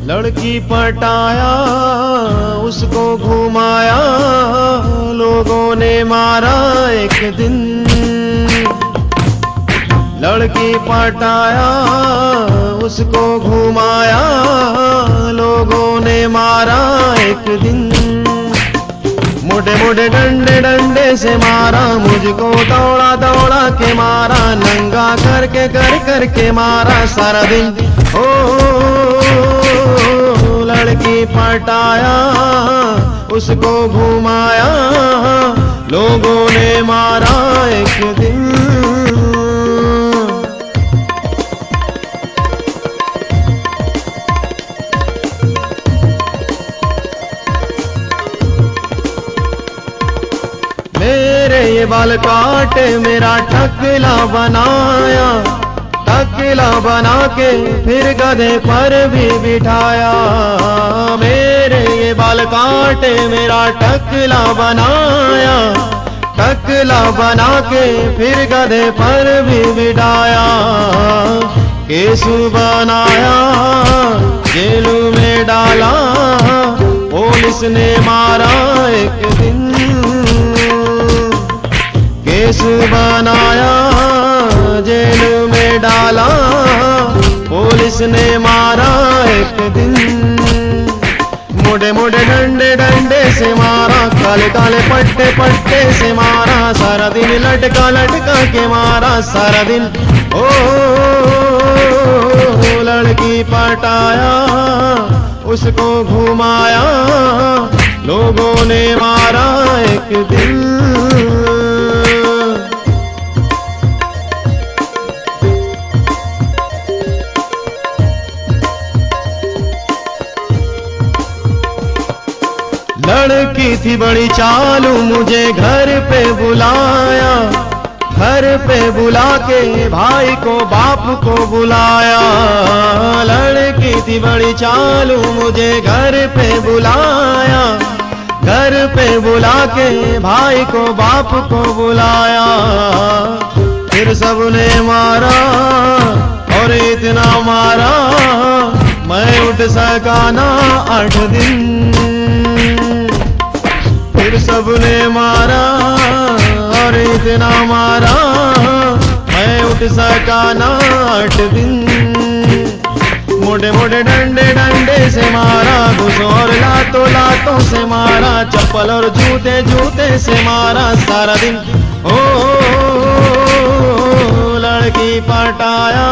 लड़की पटाया उसको घुमाया, लोगों ने मारा एक दिन। लड़की पटाया उसको घुमाया, लोगों ने मारा एक दिन। मोटे मोटे डंडे डंडे से मारा, मुझको दौड़ा दौड़ा के मारा, नंगा करके करके मारा सारा दिन। ओ लड़की पटाया उसको घुमाया, लोगों ने मारा एक दिन। मेरे ये बाल काटे मेरा टकला बनाया, टकला बना के फिर गधे पर भी बिठाया। मेरे ये बाल काटे मेरा टकला बनाया, टकला बना के फिर गधे पर भी बिठाया। केसु बनाया जेल में डाला, पुलिस ने मारा एक दिन। केस बनाया जेल में डाला, पुलिस ने मारा एक दिन। मोटे मोटे डंडे डंडे से मारा, काले काले पट्टे पट्टे से मारा, सारा दिन लटका लटका के मारा सारा दिन। ओ लड़की पटाया उसको घुमाया, लोगों ने मारा एक दिन। लड़की थी बड़ी चालू, मुझे घर पे बुलाया, घर पे बुला के भाई को बाप को बुलाया। लड़की थी बड़ी चालू, मुझे घर पे बुलाया, घर पे बुला के भाई को बाप को बुलाया। फिर सबने मारा और इतना मारा, मैं उठ सका ना 8 दिन। फिर सबने मारा और इतना मारा, मैं उठ सका ना 8 दिन। मोटे मोटे डंडे डंडे से मारा, घुसों और लातों लातों से मारा, चप्पल और जूते जूते से मारा सारा दिन। ओ लड़की पटाया